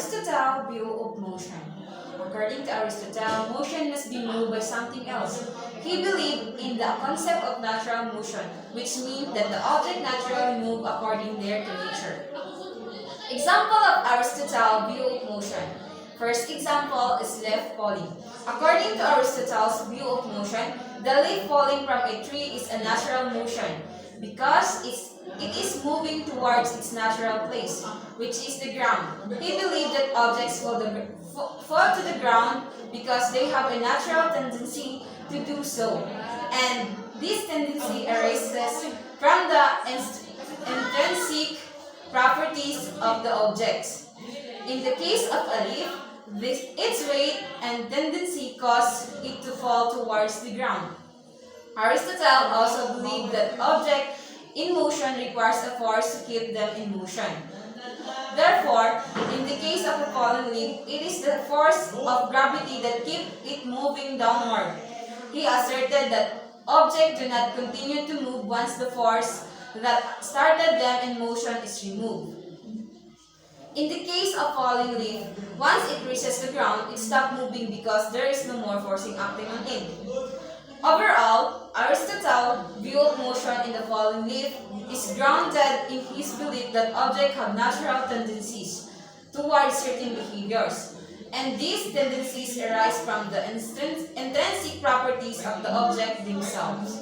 Aristotle's view of motion. According to Aristotle, motion must be moved by something else. He believed in the concept of natural motion, which means that the object naturally moves according to nature. Example of Aristotle's view of motion. First example is leaf falling. According to Aristotle's view of motion, the leaf falling from a tree is a natural motion because it is moving towards its natural place, which is the ground. He believed that objects fall to the ground because they have a natural tendency to do so, and this tendency arises from the intrinsic properties of the objects. In the case of a leaf, its weight and tendency cause it to fall towards the ground. Aristotle also believed that object in motion requires a force to keep them in motion. Therefore, in the case of a falling leaf, it is the force of gravity that keeps it moving downward. He asserted that objects do not continue to move once the force that started them in motion is removed. In the case of falling leaf, once it reaches the ground, it stops moving because there is no more forcing acting on it. Overall, Aristotle's view of motion in the falling leaf is grounded in his belief that objects have natural tendencies towards certain behaviors, and these tendencies arise from the intrinsic properties of the object themselves.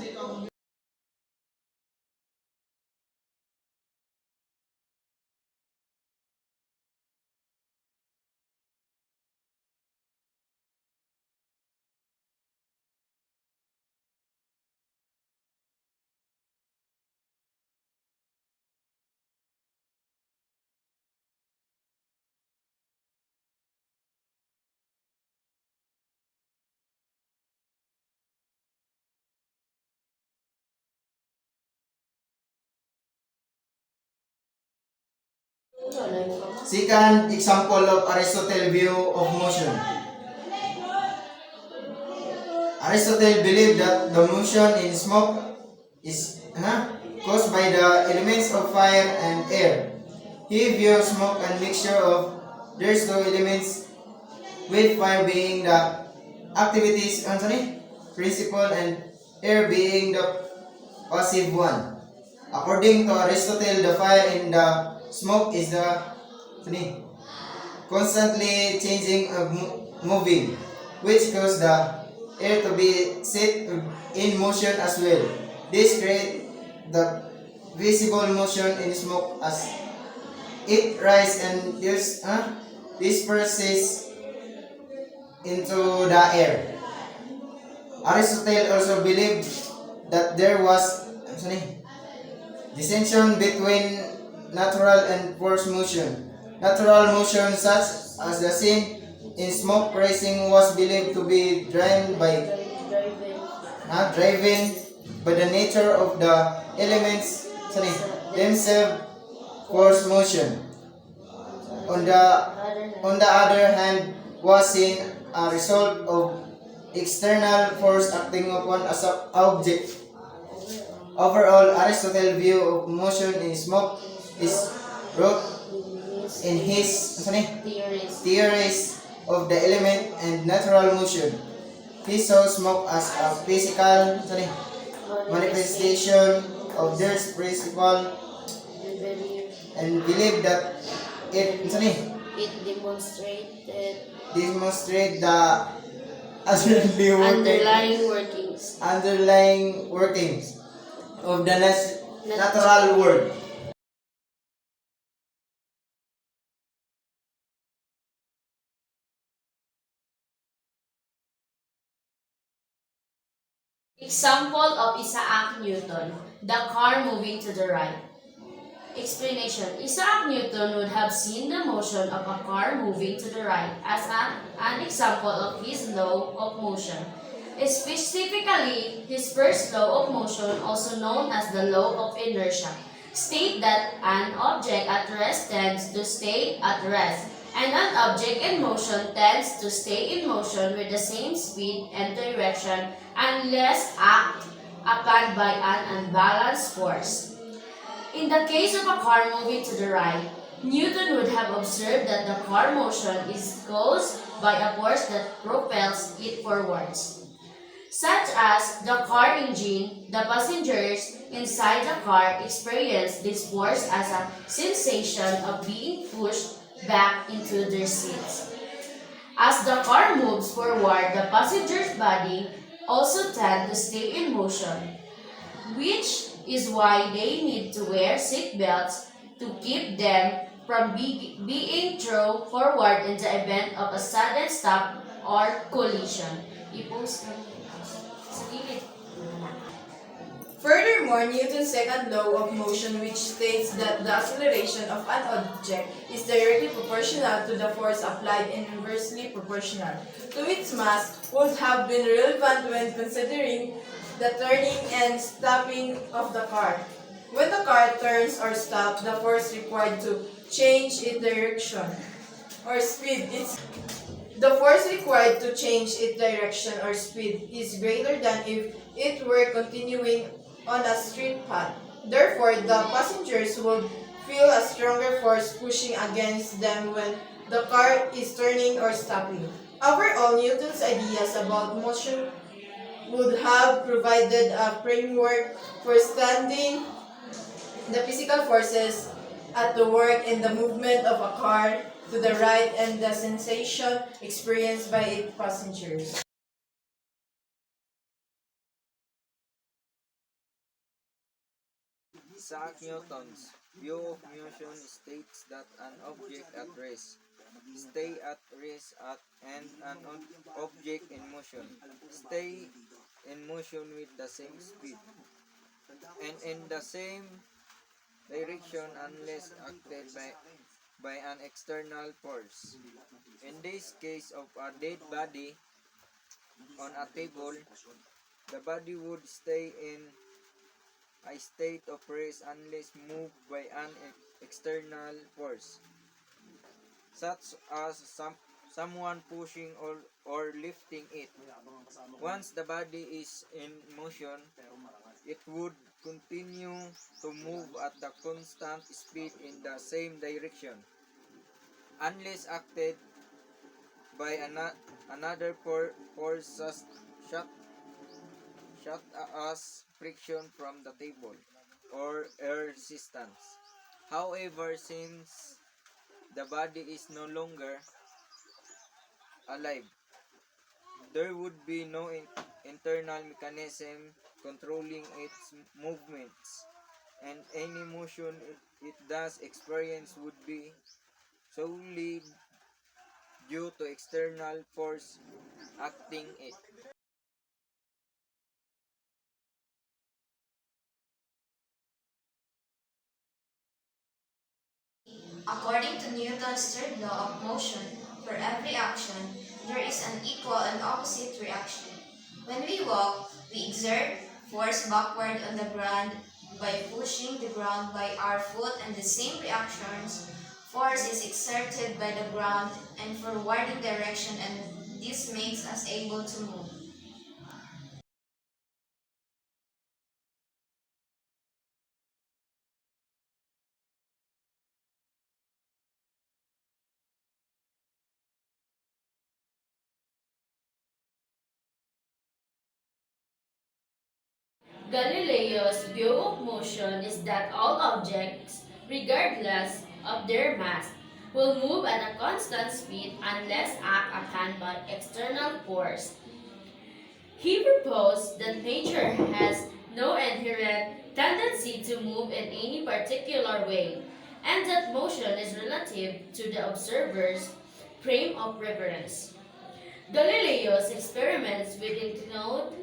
Second example of Aristotle's view of motion. Aristotle believed that the motion in smoke is caused by the elements of fire and air. He viewed smoke and mixture of these two elements, with fire being the activities principle and air being the passive one. According to Aristotle, the fire in the smoke is the constantly changing of moving, which causes the air to be set in motion as well. This creates the visible motion in smoke as it rises and disperses into the air. Aristotle also believed that there was distinction between natural and forced motion. Natural motion, such as the scene in smoke rising, was believed to be driven by the nature of the elements themselves. Forced motion, on the other hand, was seen a result of external force acting upon an object. Overall, Aristotle's view of motion in smoke is rooted in his theories of the element and natural motion. He saw smoke as a physical manifestation of this principle and believed that it demonstrated the underlying workings of the natural world. Example of Isaac Newton, the car moving to the right. Explanation. Isaac Newton would have seen the motion of a car moving to the right as an example of his law of motion. Specifically, his first law of motion, also known as the law of inertia, states that an object at rest tends to stay at rest, and an object in motion tends to stay in motion with the same speed and direction unless acted upon by an unbalanced force. In the case of a car moving to the right, Newton would have observed that the car motion is caused by a force that propels it forwards, such as the car engine. The passengers inside the car experience this force as a sensation of being pushed back into their seats. As the car moves forward, the passenger's body also tend to stay in motion, which is why they need to wear seat belts to keep them from being thrown forward in the event of a sudden stop or collision. I-post lang yun. Sa gilid. Furthermore, Newton's second law of motion, which states that the acceleration of an object is directly proportional to the force applied and inversely proportional to its mass, would have been relevant when considering the turning and stopping of the car. When the car turns or stops, the force required to change its direction or speed is greater than if it were continuing on a straight path. Therefore, the passengers would feel a stronger force pushing against them when the car is turning or stopping. Overall, Newton's ideas about motion would have provided a framework for studying the physical forces at the work in the movement of a car to the right and the sensation experienced by its passengers. Isaac Newton's view of motion states that an object at rest stay at rest and an object in motion stay in motion with the same speed and in the same direction unless acted by an external force. In this case of a dead body on a table, the body would stay in a state of rest unless moved by an external force, such as someone pushing or lifting it. Once the body is in motion, it would continue to move at a constant speed in the same direction, unless acted by another force such as friction from the table or air resistance. However, since the body is no longer alive, there would be no internal mechanism controlling its movements, and any motion it does experience would be solely due to external force acting it. According to Newton's third law of motion, for every action, there is an equal and opposite reaction. When we walk, we exert force backward on the ground by pushing the ground by our foot, and the same reactions force is exerted by the ground and forwarding direction, and this makes us able to move. Galileo's view of motion is that all objects, regardless of their mass, will move at a constant speed unless acted upon by external force. He proposed that nature has no inherent tendency to move in any particular way, and that motion is relative to the observer's frame of reference. Galileo's experiments with inclined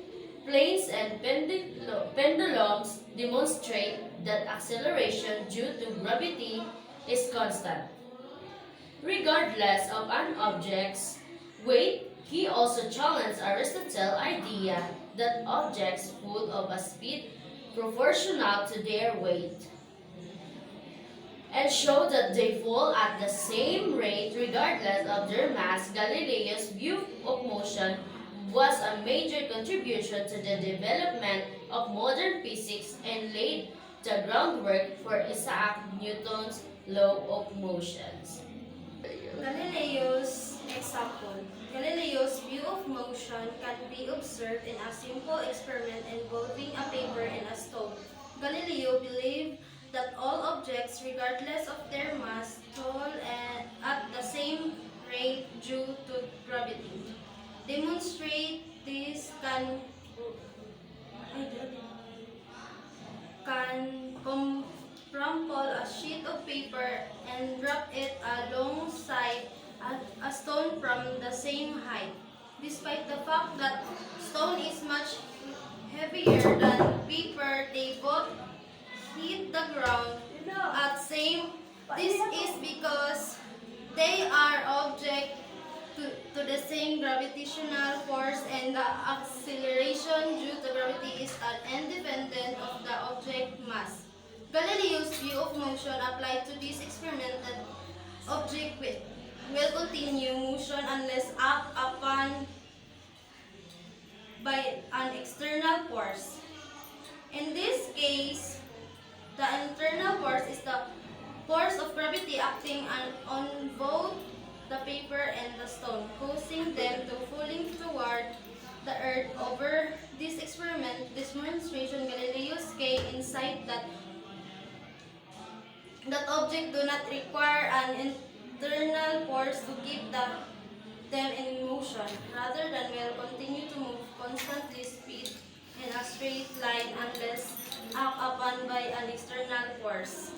planes and pendulums demonstrate that acceleration due to gravity is constant, regardless of an object's weight. He also challenged Aristotle's idea that objects move of a speed proportional to their weight, and showed that they fall at the same rate regardless of their mass. Galileo's view of motion was a major contribution to the development of modern physics and laid the groundwork for Isaac Newton's law of motions. Galileo's example. Galileo's view of motion can be observed in a simple experiment involving a paper and a stone. Galileo believed that all objects, regardless of their mass, fall at the same rate due to gravity. Demonstrate this can crumple a sheet of paper and drop it alongside a stone from the same height. Despite the fact that stone is much heavier than paper, they both hit the ground at same. This is because they are object to the same gravitational force, and the acceleration due to gravity is independent of the object mass. Galileo's view of motion applied to this experiment that object will continue motion unless acted upon by an external force. In this case, the internal force is the force of gravity acting on both the paper and the stone, causing them to falling toward the earth. Over this experiment demonstration, Galileo's key insight that objects do not require an internal force to keep them in motion, rather than will continue to move constantly speed in a straight line unless acted upon by an external force.